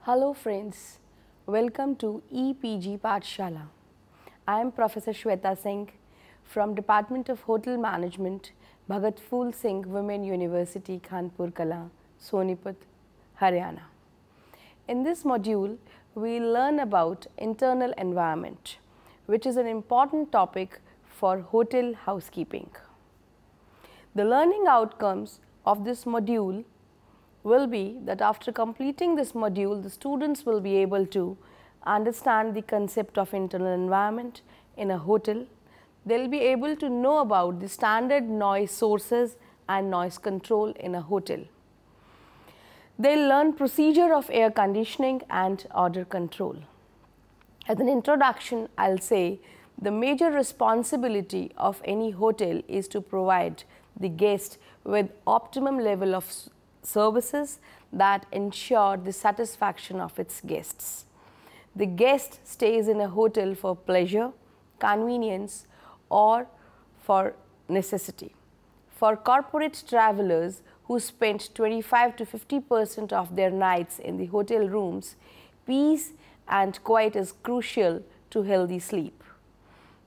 Hello friends, welcome to EPG Pathshala. I am Professor Shweta Singh from Department of Hotel Management, Bhagat Phool Singh Women University, Kanpur Kala, Sonipat, Haryana. In this module, we learn about internal environment, which is an important topic for hotel housekeeping. The learning outcomes of this module will be that after completing this module, the students will be able to understand the concept of internal environment in a hotel. They will be able to know about the standard noise sources and noise control in a hotel. They will learn procedure of air conditioning and odor control. As an introduction, I will say the major responsibility of any hotel is to provide the guest with optimum level of services that ensure the satisfaction of its guests. The guest stays in a hotel for pleasure, convenience, or for necessity. For corporate travelers who spend 25 to 50% of their nights in the hotel rooms, peace and quiet is crucial to healthy sleep.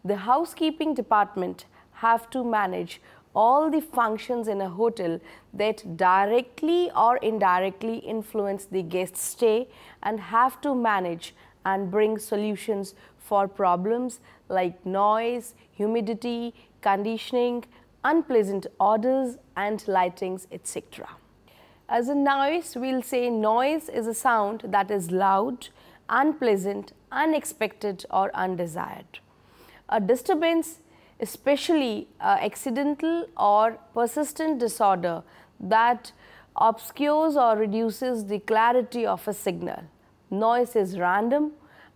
The housekeeping department have to manage all the functions in a hotel that directly or indirectly influence the guest stay and have to manage and bring solutions for problems like noise, humidity, conditioning, unpleasant odors and lightings, etc. As a noise, we will say noise is a sound that is loud, unpleasant, unexpected or undesired. A disturbance, especially accidental or persistent disorder that obscures or reduces the clarity of a signal. Noise is random,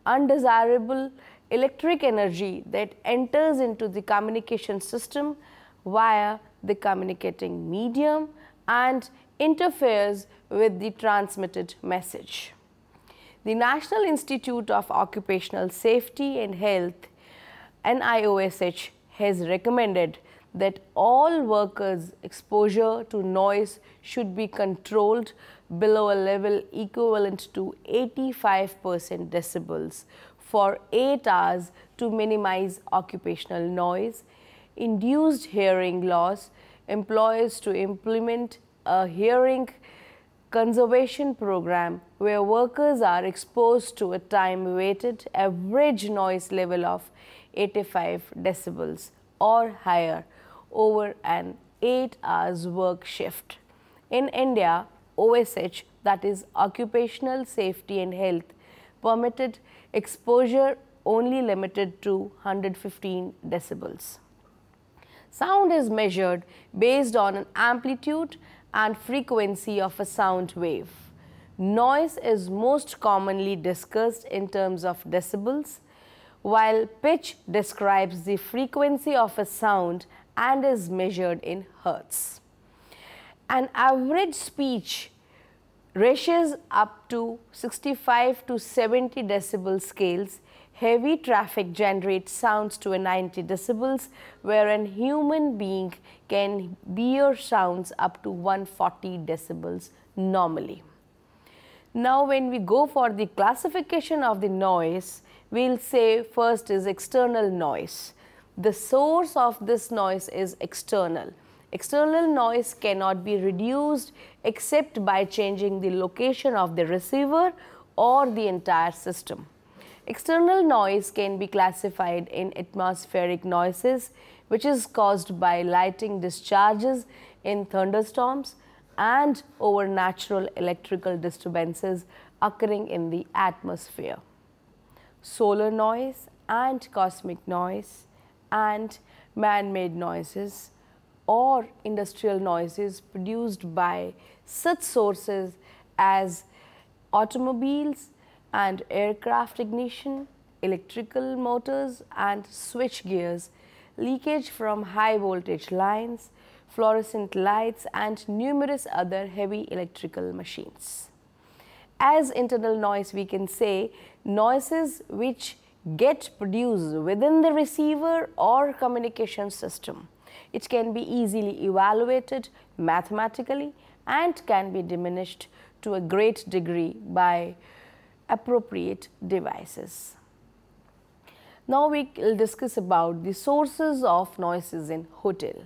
undesirable electric energy that enters into the communication system via the communicating medium and interferes with the transmitted message. The National Institute of Occupational Safety and Health, NIOSH, has recommended that all workers' exposure to noise should be controlled below a level equivalent to 85% decibels for 8 hours to minimize occupational noise. Induced hearing loss, employers to implement a hearing conservation program where workers are exposed to a time-weighted average noise level of 85 decibels or higher over an 8 hours work shift. In India, OSH, that is Occupational Safety and Health, permitted exposure only limited to 115 decibels. Sound is measured based on an amplitude and frequency of a sound wave. Noise is most commonly discussed in terms of decibels, while pitch describes the frequency of a sound and is measured in hertz. An average speech ranges up to 65 to 70 decibel scales. Heavy traffic generates sounds to a 90 decibels, where a human being can bear sounds up to 140 decibels normally. Now, when we go for the classification of the noise, we will say first is external noise. The source of this noise is external. External noise cannot be reduced except by changing the location of the receiver or the entire system. External noise can be classified in atmospheric noises, which is caused by lightning discharges in thunderstorms and over natural electrical disturbances occurring in the atmosphere. Solar noise and cosmic noise and man-made noises or industrial noises produced by such sources as automobiles and aircraft ignition, electrical motors and switch gears, leakage from high voltage lines, fluorescent lights and numerous other heavy electrical machines. As internal noise, we can say noises which get produced within the receiver or communication system. It can be easily evaluated mathematically and can be diminished to a great degree by appropriate devices. Now we will discuss about the sources of noises in hotel.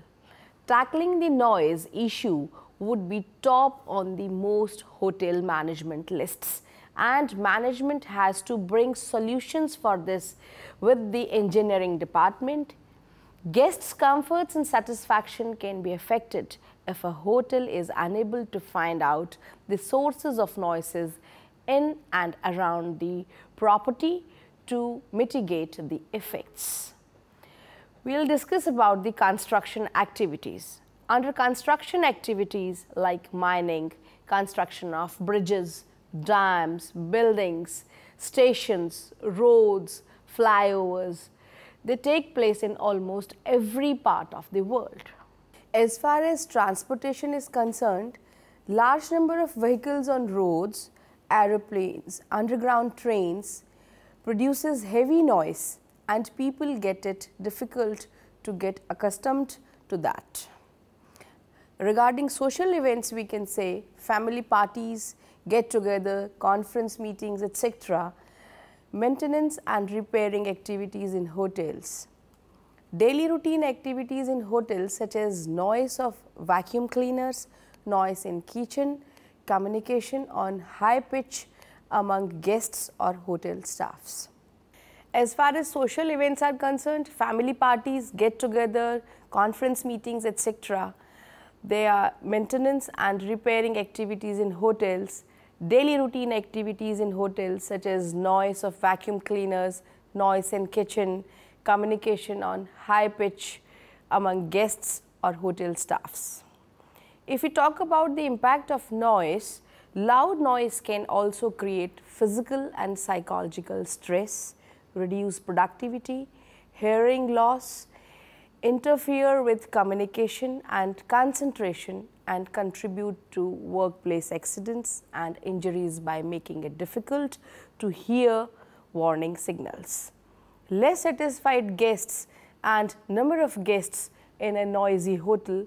Tackling the noise issue would be top on the most hotel management lists, and management has to bring solutions for this with the engineering department. Guests' comforts and satisfaction can be affected if a hotel is unable to find out the sources of noises in and around the property to mitigate the effects. We will discuss about the construction activities. Under construction activities like mining, construction of bridges, dams, buildings, stations, roads, flyovers, they take place in almost every part of the world. As far as transportation is concerned, large number of vehicles on roads, aeroplanes, underground trains produces heavy noise, and people get it difficult to get accustomed to that. Regarding social events, we can say family parties, get-together, conference meetings, etc. Maintenance and repairing activities in hotels. Daily routine activities in hotels such as noise of vacuum cleaners, noise in kitchen, communication on high pitch among guests or hotel staffs. As far as social events are concerned, family parties, get-together, conference meetings, etc. They are maintenance and repairing activities in hotels, daily routine activities in hotels such as noise of vacuum cleaners, noise in kitchen, communication on high pitch among guests or hotel staffs. If we talk about the impact of noise, loud noise can also create physical and psychological stress, reduce productivity, hearing loss, interfere with communication and concentration, and contribute to workplace accidents and injuries by making it difficult to hear warning signals. Less satisfied guests and number of guests in a noisy hotel,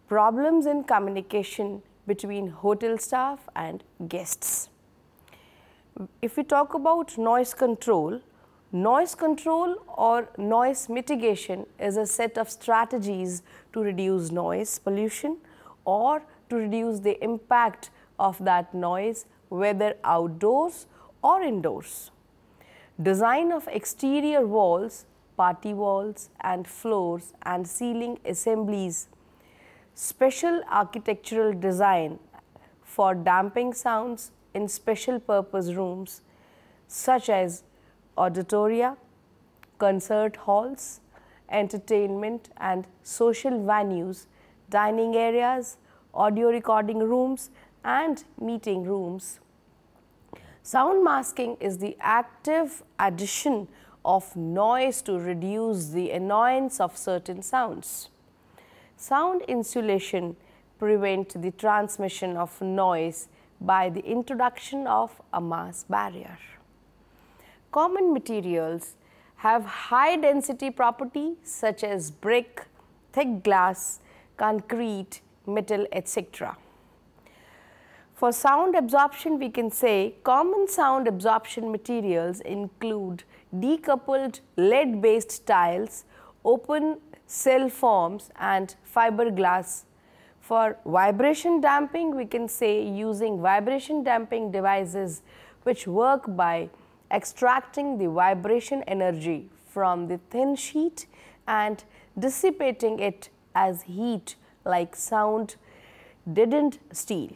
problems in communication between hotel staff and guests. If we talk about noise control or noise mitigation is a set of strategies to reduce noise pollution or to reduce the impact of that noise, whether outdoors or indoors. Design of exterior walls, party walls and floors and ceiling assemblies. Special architectural design for damping sounds in special purpose rooms such as auditoria, concert halls, entertainment and social venues, dining areas, audio recording rooms and meeting rooms. Sound masking is the active addition of noise to reduce the annoyance of certain sounds. Sound insulation prevents the transmission of noise by the introduction of a mass barrier. Common materials have high density property such as brick, thick glass, concrete, metal, etc. For sound absorption, we can say common sound absorption materials include decoupled lead-based tiles, open cell forms and fiberglass. For vibration damping, we can say using vibration damping devices which work by extracting the vibration energy from the thin sheet and dissipating it as heat like sound deadened steel.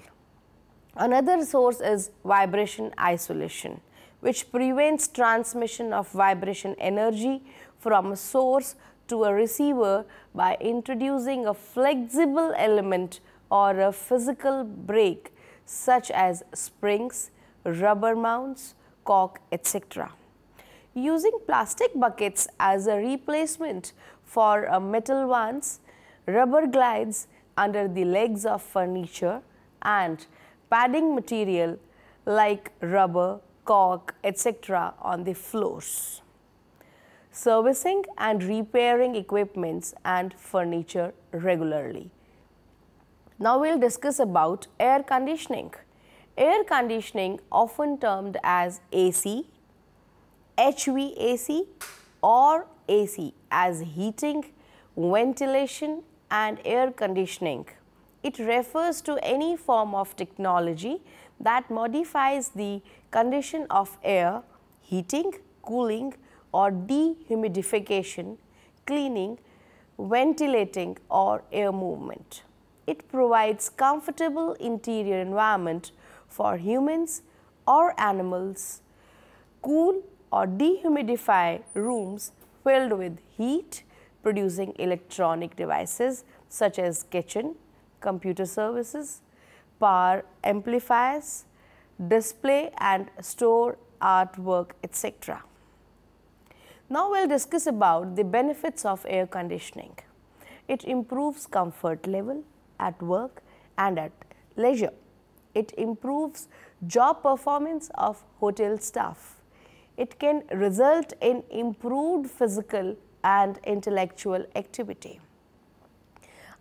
Another source is vibration isolation, which prevents transmission of vibration energy from a source to a receiver by introducing a flexible element or a physical break such as springs, rubber mounts, cork, etc. Using plastic buckets as a replacement for metal ones, rubber glides under the legs of furniture and padding material like rubber, cork, etc. on the floors. Servicing and repairing equipments and furniture regularly. Now we will discuss about air conditioning. Air conditioning, often termed as AC, HVAC or AC, as heating, ventilation and air conditioning. It refers to any form of technology that modifies the condition of air, heating, cooling or dehumidification, cleaning, ventilating or air movement. It provides comfortable interior environment for humans or animals, cool or dehumidify rooms filled with heat, producing electronic devices such as kitchen, computer services, power amplifiers, display and store artwork, etc. Now we'll discuss about the benefits of air conditioning. It improves comfort level at work and at leisure. It improves job performance of hotel staff. It can result in improved physical and intellectual activity.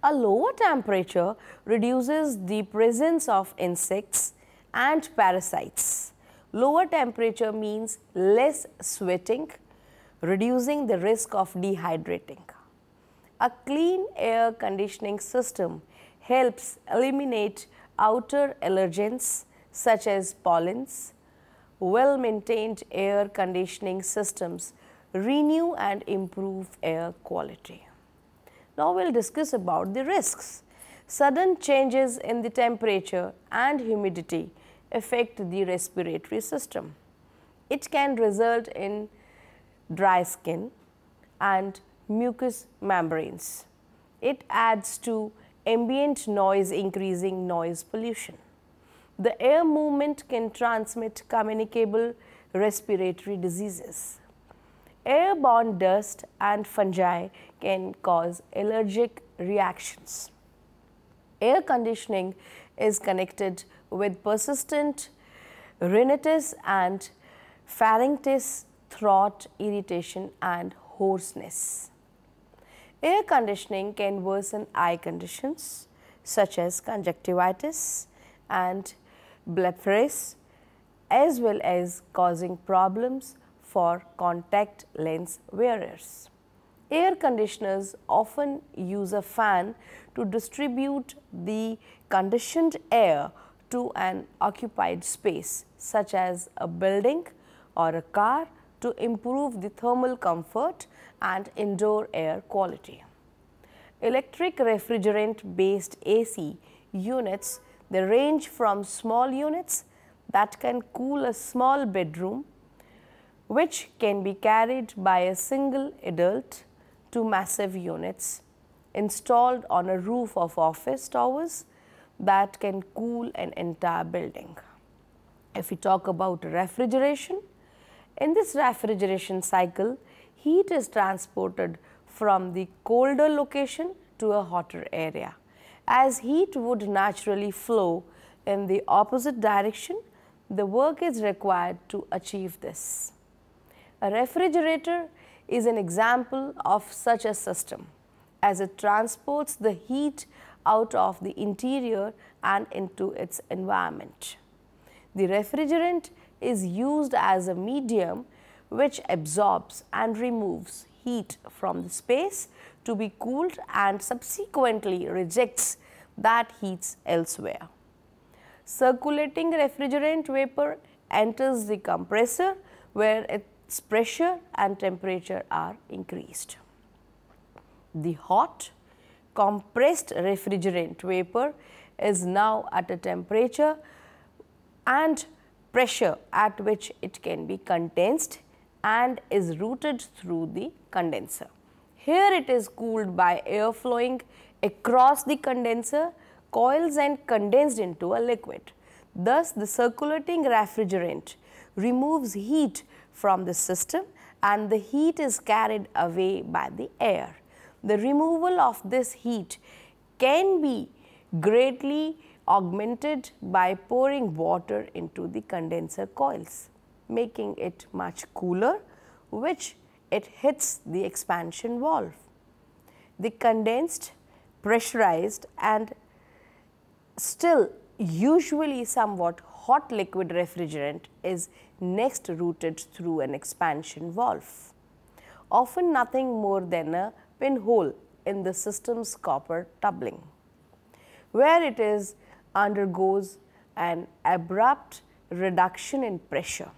A lower temperature reduces the presence of insects and parasites. Lower temperature means less sweating, reducing the risk of dehydrating. A clean air conditioning system helps eliminate outer allergens such as pollens. Well-maintained air conditioning systems renew and improve air quality. Now we'll discuss about the risks. Sudden changes in the temperature and humidity affect the respiratory system. It can result in dry skin and mucous membranes. It adds to ambient noise, increasing noise pollution. The air movement can transmit communicable respiratory diseases. Airborne dust and fungi can cause allergic reactions. Air conditioning is connected with persistent rhinitis and pharyngitis, throat irritation and hoarseness. Air conditioning can worsen eye conditions such as conjunctivitis and blepharitis, as well as causing problems for contact lens wearers. Air conditioners often use a fan to distribute the conditioned air to an occupied space, such as a building or a car, to improve the thermal comfort and indoor air quality. Electric refrigerant-based AC units, they range from small units that can cool a small bedroom, which can be carried by a single adult, to massive units installed on a roof of office towers that can cool an entire building. If we talk about refrigeration, in this refrigeration cycle, heat is transported from the colder location to a hotter area. As heat would naturally flow in the opposite direction, the work is required to achieve this. A refrigerator is an example of such a system, as it transports the heat out of the interior and into its environment. The refrigerant is used as a medium which absorbs and removes heat from the space to be cooled and subsequently rejects that heat elsewhere. Circulating refrigerant vapor enters the compressor where its pressure and temperature are increased. The hot, compressed refrigerant vapor is now at a temperature and pressure at which it can be condensed and is routed through the condenser. Here it is cooled by air flowing across the condenser coils and condensed into a liquid. Thus, the circulating refrigerant removes heat from the system and the heat is carried away by the air. The removal of this heat can be greatly augmented by pouring water into the condenser coils, making it much cooler, which it hits the expansion valve. The condensed, pressurized and still usually somewhat hot liquid refrigerant is next routed through an expansion valve, often nothing more than a pinhole in the system's copper tubing, where it undergoes an abrupt reduction in pressure.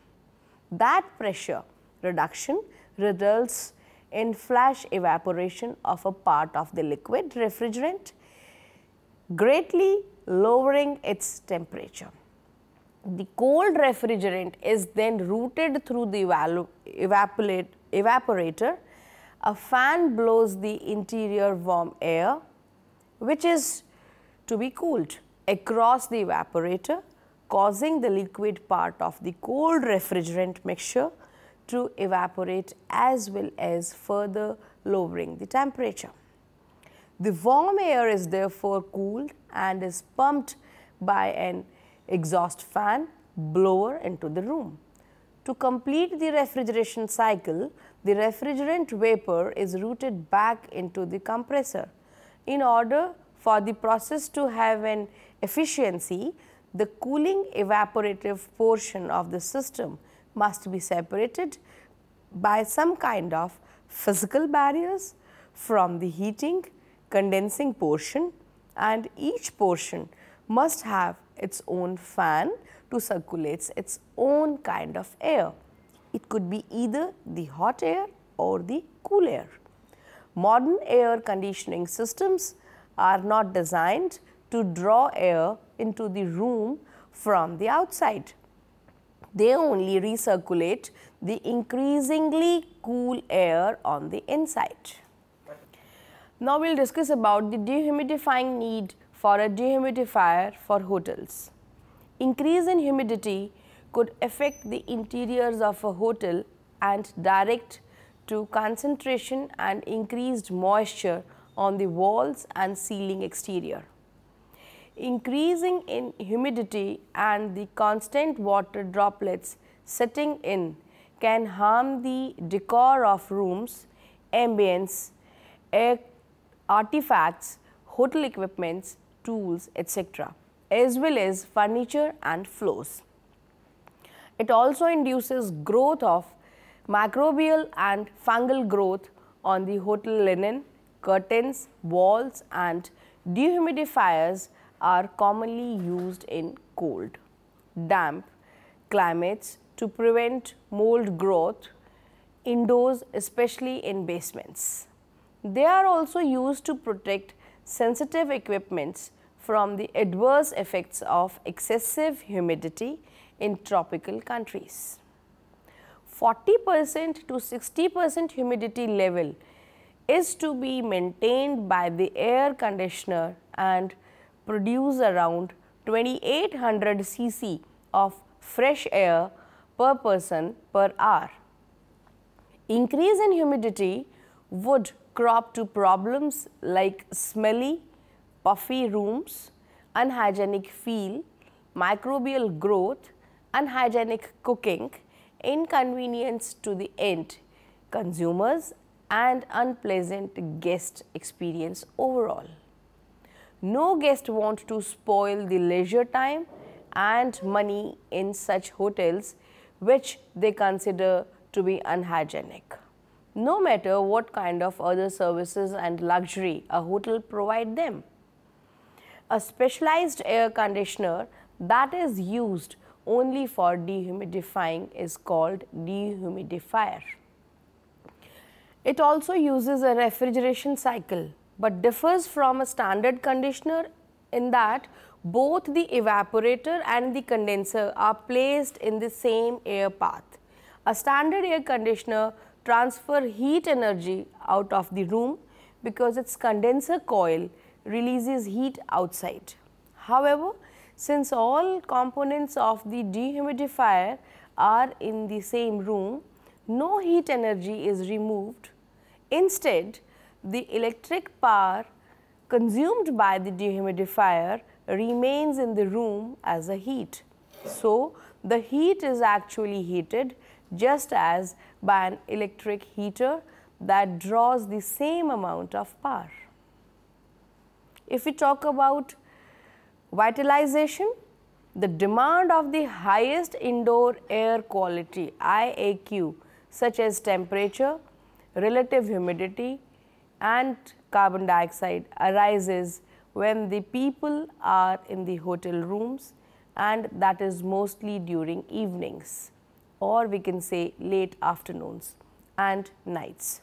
That pressure reduction results in flash evaporation of a part of the liquid refrigerant, greatly lowering its temperature. The cold refrigerant is then routed through the evaporator. A fan blows the interior warm air, which is to be cooled, across the evaporator, causing the liquid part of the cold refrigerant mixture to evaporate as well as further lowering the temperature. The warm air is therefore cooled and is pumped by an exhaust fan blower into the room. To complete the refrigeration cycle, the refrigerant vapor is routed back into the compressor. In order for the process to have an efficiency, the cooling evaporative portion of the system must be separated by some kind of physical barriers from the heating, condensing portion, and each portion must have its own fan to circulate its own kind of air. It could be either the hot air or the cool air. Modern air conditioning systems are not designed to draw air into the room from the outside. They only recirculate the increasingly cool air on the inside. Now we will discuss about the dehumidifying need for a dehumidifier for hotels. Increase in humidity could affect the interiors of a hotel and direct to concentration and increased moisture on the walls and ceiling exterior. Increasing in humidity and the constant water droplets setting in can harm the decor of rooms, ambience, air artifacts, hotel equipments, tools, etc., as well as furniture and floors. It also induces growth of microbial and fungal growth on the hotel linen, curtains, walls, and dehumidifiers are commonly used in cold, damp climates to prevent mold growth indoors, especially in basements. They are also used to protect sensitive equipments from the adverse effects of excessive humidity in tropical countries. 40% to 60% humidity level is to be maintained by the air conditioner and produce around 2800 cc of fresh air per person per hour. Increase in humidity would crop to problems like smelly, puffy rooms, unhygienic feel, microbial growth, unhygienic cooking, inconvenience to the end consumers, and unpleasant guest experience overall. No guest wants to spoil the leisure time and money in such hotels which they consider to be unhygienic, no matter what kind of other services and luxury a hotel provide them. A specialized air conditioner that is used only for dehumidifying is called dehumidifier. It also uses a refrigeration cycle but differs from a standard conditioner in that both the evaporator and the condenser are placed in the same air path. A standard air conditioner transfers heat energy out of the room because its condenser coil releases heat outside. However, since all components of the dehumidifier are in the same room, no heat energy is removed. Instead, the electric power consumed by the dehumidifier remains in the room as a heat. So, the heat is actually heated just as by an electric heater that draws the same amount of power. If we talk about vitalization, The demand of the highest indoor air quality IAQ, such as temperature, relative humidity and carbon dioxide, arises when the people are in the hotel rooms, and that is mostly during evenings, or we can say late afternoons and nights.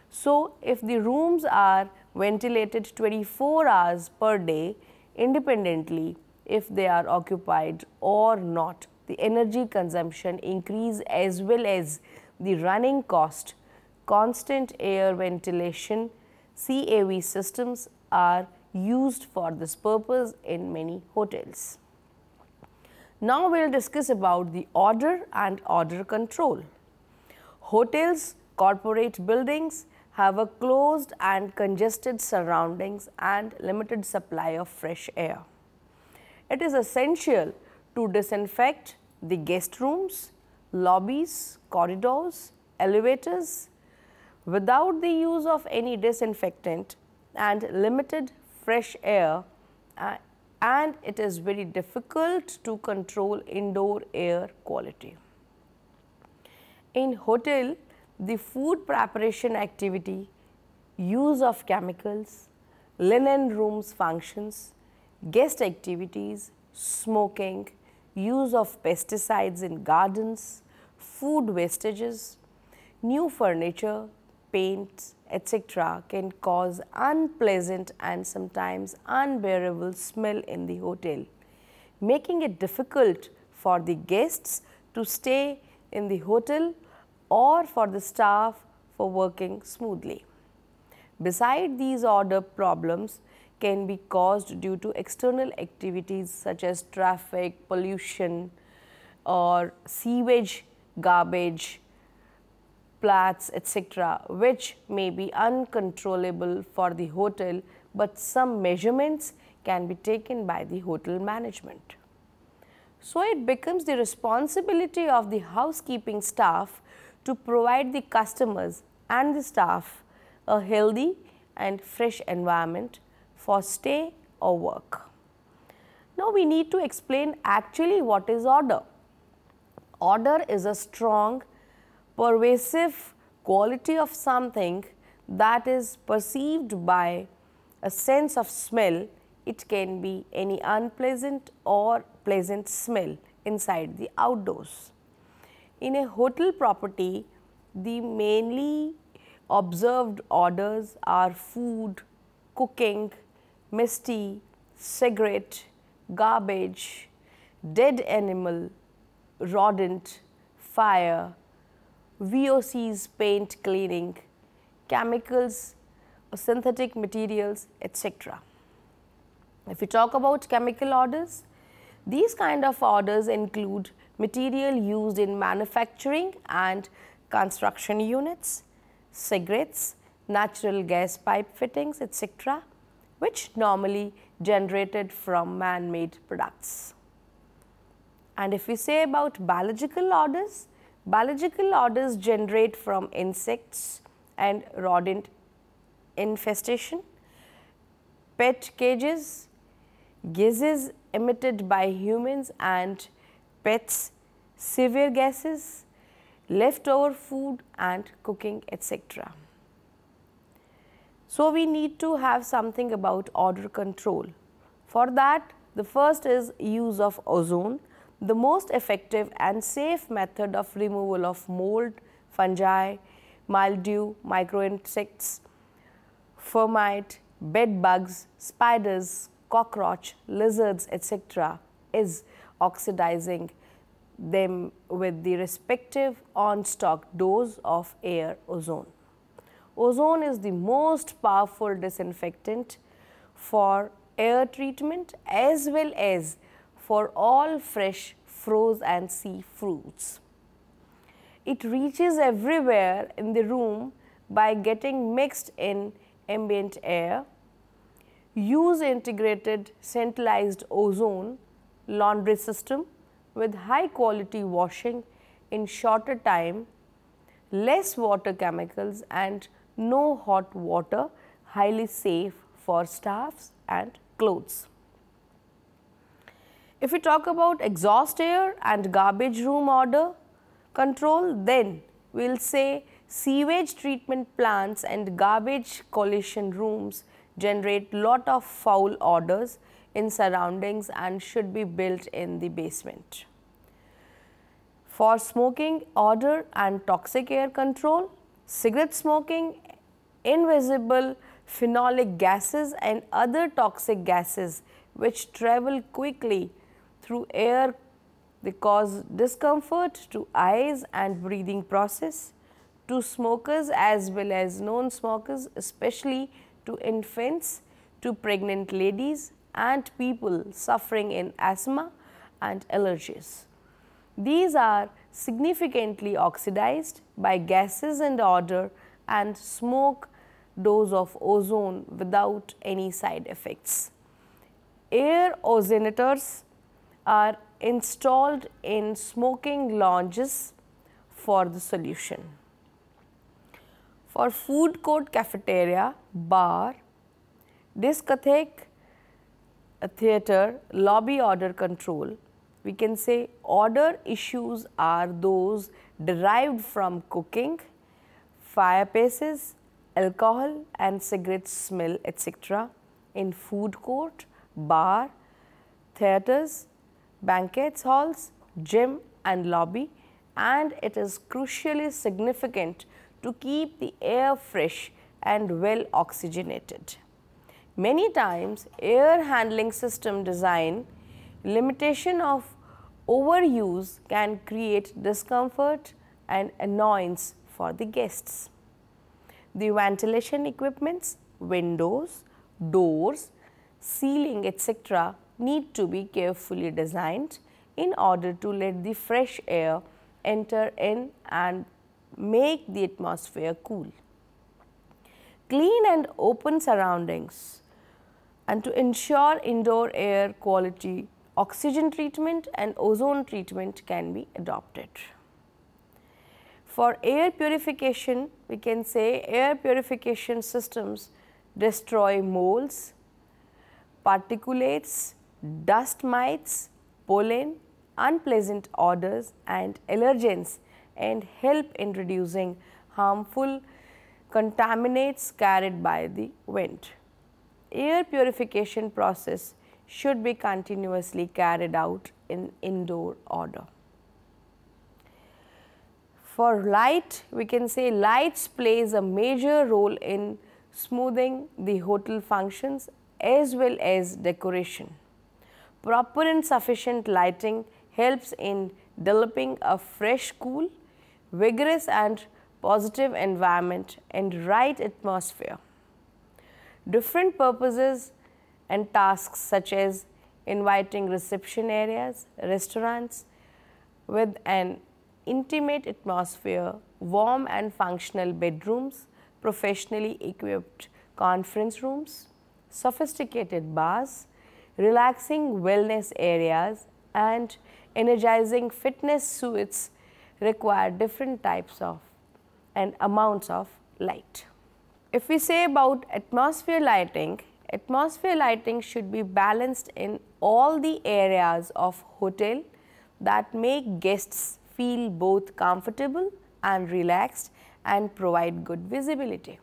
So, if the rooms are ventilated 24 hours per day independently, if they are occupied or not, the energy consumption increase as well as the running cost. Constant air ventilation CAV systems are used for this purpose in many hotels. Now we will discuss about the odor and odor control. Hotels, corporate buildings have a closed and congested surroundings and limited supply of fresh air. It is essential to disinfect the guest rooms, lobbies, corridors, elevators without the use of any disinfectant and limited fresh air, and it is very difficult to control indoor air quality. In hotel, the food preparation activity, use of chemicals, linen rooms functions, guest activities, smoking, use of pesticides in gardens, food wastages, new furniture, paints, etc. can cause unpleasant and sometimes unbearable smell in the hotel, making it difficult for the guests to stay in the hotel or for the staff for working smoothly. Besides, these odor problems can be caused due to external activities such as traffic, pollution or sewage, garbage, plants, etc., which may be uncontrollable for the hotel, but some measurements can be taken by the hotel management. So, it becomes the responsibility of the housekeeping staff to provide the customers and the staff a healthy and fresh environment for stay or work. Now, we need to explain actually what is odor. Odor is a strong, pervasive quality of something that is perceived by a sense of smell. It can be any unpleasant or pleasant smell inside the outdoors. In a hotel property, the mainly observed odors are food, cooking, misty, cigarette, garbage, dead animal, rodent, fire, VOCs, paint cleaning, chemicals, synthetic materials, etc. If we talk about chemical odors, these kind of odors include material used in manufacturing and construction units, cigarettes, natural gas pipe fittings, etc., which normally generated from man-made products. And if we say about biological odors generate from insects and rodent infestation, pet cages, gases emitted by humans and pets, severe gases, leftover food and cooking, etc. So, we need to have something about odor control. For that, the first is use of ozone, the most effective and safe method of removal of mold, fungi, mildew, microinsects, termite, bed bugs, spiders, cockroach, lizards, etc. is oxidizing them with the respective on-stock dose of air ozone. Ozone is the most powerful disinfectant for air treatment as well as for all fresh, frozen and sea fruits. It reaches everywhere in the room by getting mixed in ambient air. Use integrated centralized ozone laundry system with high quality washing in shorter time, less water chemicals and no hot water, highly safe for staffs and clothes. If we talk about exhaust air and garbage room odor control, then we will say sewage treatment plants and garbage collection rooms generate lot of foul odors in surroundings and should be built in the basement. For smoking odor and toxic air control, cigarette smoking, invisible phenolic gases and other toxic gases which travel quickly through air, they cause discomfort to eyes and breathing process, to smokers as well as non-smokers, especially to infants, to pregnant ladies and people suffering in asthma and allergies. These are significantly oxidized by gases and odor and smoke dose of ozone without any side effects. Air ozonators are installed in smoking lounges for the solution. For food court, cafeteria, bar, discotheque, theatre, lobby odor control, we can say odor issues are those derived from cooking, fireplaces, alcohol and cigarette smell, etc. in food court, bar, theatres, banquet halls, gym and lobby, and it is crucially significant to keep the air fresh and well oxygenated. Many times air handling system design limitation of overuse can create discomfort and annoyance for the guests. The ventilation equipments, windows, doors, ceiling, etc. need to be carefully designed in order to let the fresh air enter in and make the atmosphere cool. Clean and open surroundings, and to ensure indoor air quality, oxygen treatment and ozone treatment can be adopted. For air purification, we can say air purification systems destroy molds, particulates, dust mites, pollen, unpleasant odors and allergens and help in reducing harmful contaminants carried by the wind. Air purification process should be continuously carried out in indoor order. For light, we can say lights plays a major role in smoothing the hotel functions as well as decoration. Proper and sufficient lighting helps in developing a fresh, cool, vigorous and positive environment and right atmosphere. Different purposes and tasks such as inviting reception areas, restaurants with an intimate atmosphere, warm and functional bedrooms, professionally equipped conference rooms, sophisticated bars, relaxing wellness areas and energizing fitness suites require different types of and amounts of light. If we say about atmosphere lighting should be balanced in all the areas of hotel that make guests feel both comfortable and relaxed and provide good visibility.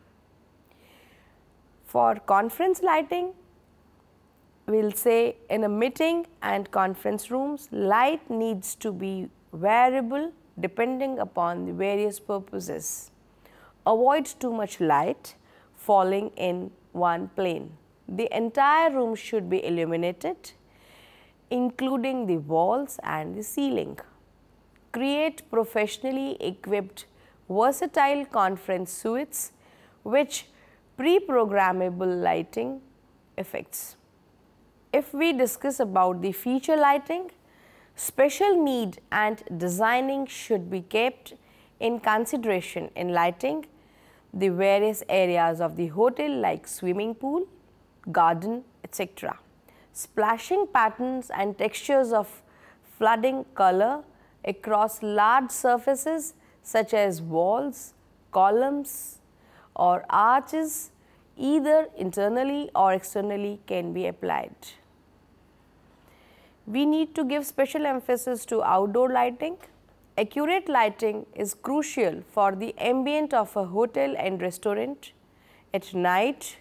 For conference lighting, we will say in a meeting and conference rooms, light needs to be variable depending upon the various purposes. Avoid too much light falling in one plane. The entire room should be illuminated, including the walls and the ceiling. Create professionally equipped versatile conference suites which pre-programmable lighting effects. If we discuss about the feature lighting, special need and designing should be kept in consideration in lighting the various areas of the hotel like swimming pool, garden, etc. Splashing patterns and textures of flooding color across large surfaces such as walls, columns or arches either internally or externally can be applied. We need to give special emphasis to outdoor lighting. Accurate lighting is crucial for the ambient of a hotel and restaurant at night,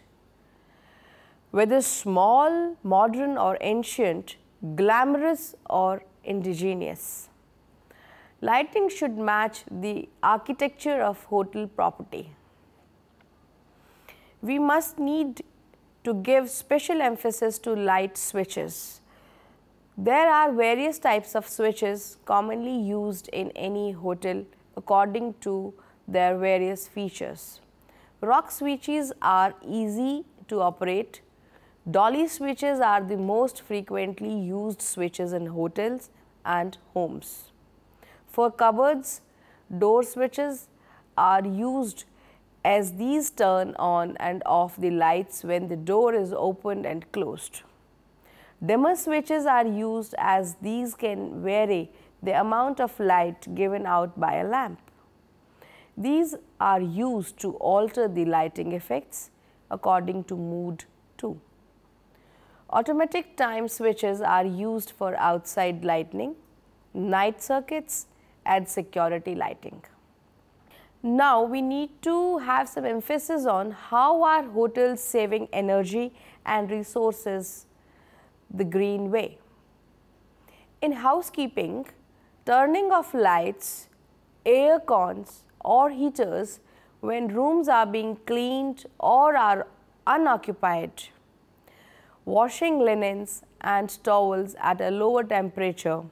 whether small, modern or ancient, glamorous or indigenous. Lighting should match the architecture of hotel property. We must need to give special emphasis to light switches. There are various types of switches commonly used in any hotel according to their various features. Rock switches are easy to operate. Dolly switches are the most frequently used switches in hotels and homes. For cupboards, door switches are used as these turn on and off the lights when the door is opened and closed. Dimmer switches are used as these can vary the amount of light given out by a lamp. These are used to alter the lighting effects according to mood too. Automatic time switches are used for outside lighting, night circuits and security lighting. Now we need to have some emphasis on how are hotels saving energy and resources the green way. In housekeeping, turning off lights, air cons or heaters when rooms are being cleaned or are unoccupied, washing linens and towels at a lower temperature,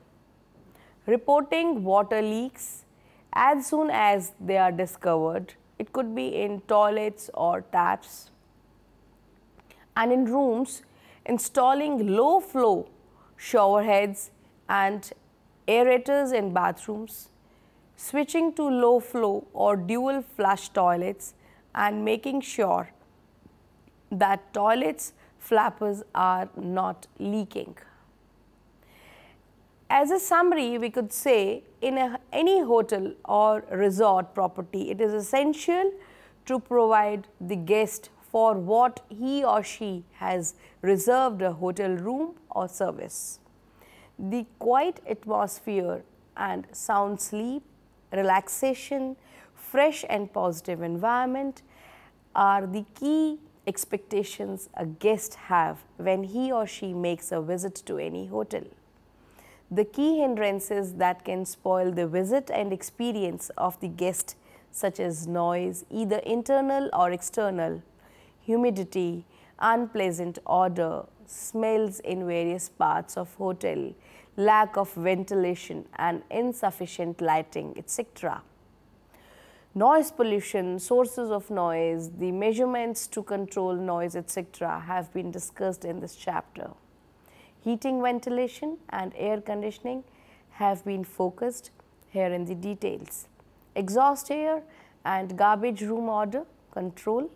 reporting water leaks as soon as they are discovered. It could be in toilets or taps, and in rooms installing low flow shower heads and aerators in bathrooms, switching to low flow or dual flush toilets and making sure that toilets flappers are not leaking. As a summary, we could say in any hotel or resort property, it is essential to provide the guest for what he or she has reserved a hotel room or service. The quiet atmosphere and sound sleep, relaxation, fresh and positive environment are the key expectations a guest have when he or she makes a visit to any hotel. The key hindrances that can spoil the visit and experience of the guest, such as noise, either internal or external, humidity, unpleasant odor, smells in various parts of hotel, lack of ventilation and insufficient lighting, etc. Noise pollution, sources of noise, the measurements to control noise, etc. have been discussed in this chapter. Heating, ventilation and air conditioning have been focused here in the details. Exhaust air and garbage room odor control,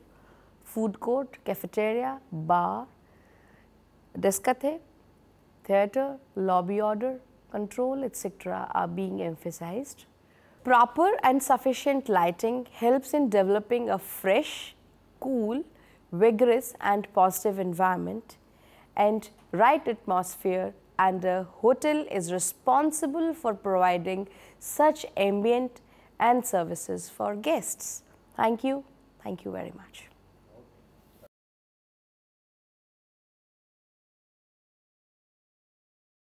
food court, cafeteria, bar, discotheque, theatre, lobby odor control, etc. are being emphasized. Proper and sufficient lighting helps in developing a fresh, cool, vigorous and positive environment and right atmosphere, and a hotel is responsible for providing such ambient and services for guests. Thank you very much.